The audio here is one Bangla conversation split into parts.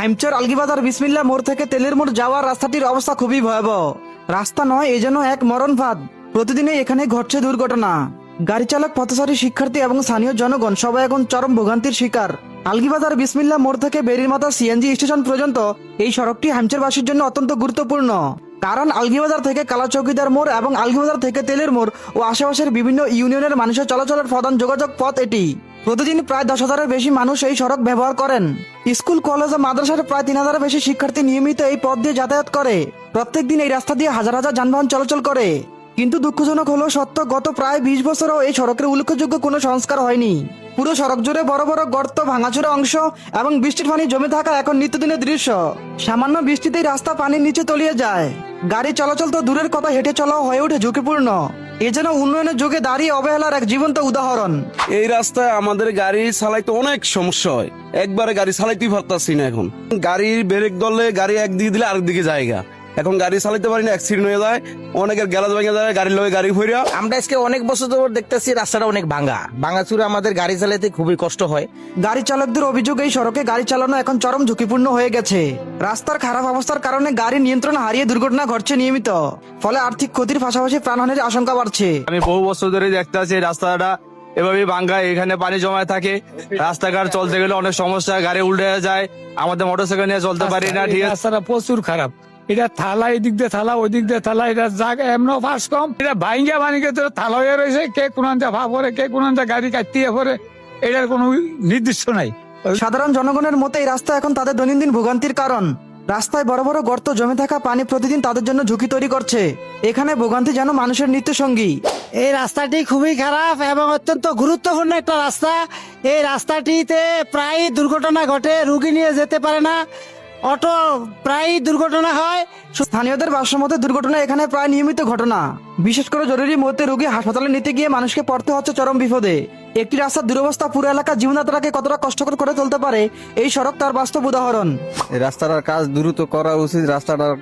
হাইমচর আলগিবাজার বিসমিল্লাহ মোড় থেকে তেলের মোড় যাওয়ার রাস্তাটির অবস্থা খুবই ভয়াবহ। রাস্তা নয়, এ যেন এক মরণ ফাঁদ। প্রতিদিনই এখানে ঘটছে দুর্ঘটনা। গাড়ি চালক, পথচারী, শিক্ষার্থী এবং স্থানীয় জনগণ সবাই এখন চরম ভোগান্তির শিকার। আলগিবাজার বিসমিল্লাহ মোড় থেকে বেরিরমাথা সিএনজি স্টেশন পর্যন্ত এই সড়কটি হাইমচরবাসীর জন্য অত্যন্ত গুরুত্বপূর্ণ। কারণ আলগিবাজার থেকে কালাচৌকিদার মোড় এবং আলগিবাজার থেকে তেলের মোড় ও আশেপাশের বিভিন্ন ইউনিয়নের মানুষের চলাচলের প্রধান যোগাযোগ পথ এটি। প্রতিদিন প্রায় 10,000-এর বেশি মানুষ এই সড়ক ব্যবহার করেন। স্কুল, কলেজ ও মাদ্রাসার প্রায় 3,000-এর বেশি শিক্ষার্থী নিয়মিত এই পথ দিয়ে যাতায়াত করে। প্রত্যেকদিন এই রাস্তা দিয়ে হাজার হাজার যানবাহন চলাচল করে। কিন্তু দুঃখজনক হলো সত্য, গত প্রায় 20 বছরও এই সড়কের উল্লেখযোগ্য কোনো সংস্কার হয়নি। পুরো সড়ক জুড়ে বড় বড় গর্ত, ভাঙাচোরা অংশ এবং বৃষ্টির পানি জমে থাকা এখন নিত্যদিনের দৃশ্য। সামান্য বৃষ্টিতেই রাস্তা পানির নিচে তলিয়ে যায়। গাড়ি চলাচল তো দূরের কথা, হেঁটে চলাও হয়ে ওঠে ঝুঁকিপূর্ণ। এ যেন উন্নয়নের যুগে দাঁড়িয়ে অবহেলার এক জীবন্ত উদাহরণ। এই রাস্তায় আমাদের গাড়ি চালাইতে অনেক সমস্যা হয়। একবারে গাড়ি চালাইতেই পারতাছি না। এখন গাড়ির ব্রেক ধরলে গাড়ি একদিকে দিলে আরেকদিকে জায়গা। এখন গাড়ি চালাইতে পারি না, অ্যাক্সিডেন্ট হয়ে যায়, অনেকের গ্যালাজ ভেঙে যায়, গাড়ির লগে গাড়ি ফিরা। আমরা আজকে অনেক বছর ধরে দেখতেছি রাস্তাটা অনেক ভাঙাচুরা, আমাদের গাড়ি চালাতে খুবই কষ্ট হয়। গাড়ি চালকদের অভিযোগ, এই সড়কে গাড়ি চালানো এখন চরম ঝুঁকিপূর্ণ হয়ে গেছে। রাস্তার খারাপ অবস্থার কারণে গাড়ি নিয়ন্ত্রণ হারিয়ে দুর্ঘটনা ঘটছে নিয়মিত। ফলে আর্থিক ক্ষতির পাশাপাশি প্রাণহানির আশঙ্কা বাড়ছে। আমি বহু বছর ধরে দেখতে আছি রাস্তাটা এভাবে ভাঙ্গা, এখানে পানি জমায় থাকে। রাস্তাঘাট চলতে গেলে অনেক সমস্যা, গাড়ি উল্টে যায়, আমাদের মোটরসাইকেল নিয়ে চলতে পারি না। ঠিক আছে, রাস্তাটা প্রচুর খারাপ। এটা থালা, এদিক দিয়ে থালা, ওই দিক দিয়ে থালা, এটা জায়গা এমন ফাঁস কম। এটা ভাঙ্গা বানিয়ে তো থালা হয়ে রয়েছে, কে কোনটা ভা পরে, কে কোনটা গাড়ি কাটিয়ে পরে, এটার কোনো নির্দিষ্ট নাই। সাধারণ জনগণের মতে এই রাস্তা এখন তাদের দৈনন্দিন ভোগান্তির কারণ। রাস্তায় বড় বড় গর্ত, জমে থাকা পানি প্রতিদিন তাদের জন্য ঝুঁকি তৈরি করছে। এখানে ভোগান্তি যেন মানুষের নিত্য সঙ্গী। এই রাস্তাটি খুবই খারাপ এবং অত্যন্ত গুরুত্বপূর্ণ একটা রাস্তা। এই রাস্তাটিতে প্রায় দুর্ঘটনা ঘটে, রুগী নিয়ে যেতে পারে না, অটো প্রায় দুর্ঘটনা হয়। স্থানীয়দের ভাষ্যমতে দুর্ঘটনা এখানে প্রায় নিয়মিত ঘটনা। বিশেষ করে জরুরি মুহূর্তে রোগী হাসপাতালে নিতে গিয়ে মানুষকে পড়তে হচ্ছে চরম বিপদে। একটি রাস্তার দুরবস্থা পুরো এলাকার জীবনযাত্রাকে কতটা কষ্টকর করে তুলতে পারে, এই সড়ক তার বাস্তব উদাহরণ। এই রাস্তাটার কাজ দ্রুত করা উচিত। রাস্তাটার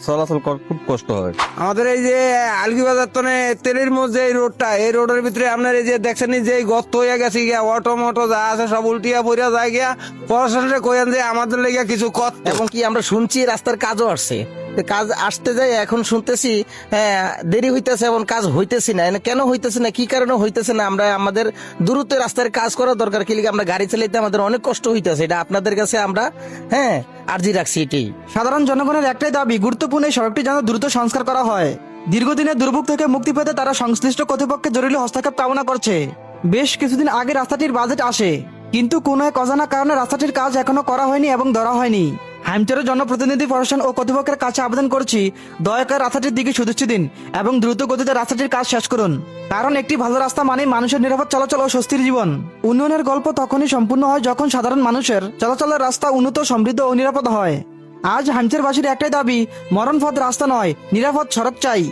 চলাচল খুব কষ্ট হয়। আমাদের এই যে আলগিবাজার তনে তেলের মধ্যে এই রোডটা, এই রোডের ভিতরে আপনার এই যে দেখছেন যে গর্ত হয়ে গেছে গিয়া, অটো মোটো যা আছে সব উল্টিয়া পড়িয়া যায় গিয়া। প্রশাসনকে কইেন যে আমাদের লেগে কিছু কর। এবং কি আমরা শুনছি রাস্তার কাজও আসছে, কাজ আসতে যায়, এখন শুনতেছি দেরি হইতেছে এবং কাজ হইতেছে না। কেন হইতেছে না, কি কারণে হইতেছে না, আমরা আমাদের দ্রুত রাস্তার কাজ করা দরকার। কি আমরা গাড়ি চালাইতে আমাদের অনেক কষ্ট হইতেছে, এটা আপনাদের কাছে আমরা আর্জি রাখছি। এটাই সাধারণ জনগণের একটাই দাবি, গুরুত্বপূর্ণ এই সড়কটি যেন দ্রুত সংস্কার করা হয়। দীর্ঘদিনের দুর্ভোগ থেকে মুক্তি পেতে তারা সংশ্লিষ্ট কর্তৃপক্ষের জরুরি হস্তক্ষেপ কামনা করছে। বেশ কিছুদিন আগে রাস্তাটির বাজেট আসে, কিন্তু কোনো এক অজানা কারণে রাস্তাটির কাজ এখনো করা হয়নি এবং ধরা হয়নি। হাইমচরের জনপ্রতিনিধি, প্রশাসন ও কর্তৃপক্ষের কাছে আবেদন করছি, দয়া করে রাস্তাটির দিকে সুদৃষ্টি দিন এবং দ্রুত গতিতে রাস্তাটির কাজ শেষ করুন। কারণ একটি ভালো রাস্তা মানে মানুষের নিরাপদ চলাচল ও স্বস্তির জীবন। উন্নয়নের গল্প তখনই সম্পূর্ণ হয় যখন সাধারণ মানুষের চলাচলের রাস্তা উন্নত, সমৃদ্ধ ও নিরাপদ হয়। আজ হাইমচরবাসীর একটাই দাবি, মরণপথ রাস্তা নয়, নিরাপদ সড়ক চাই।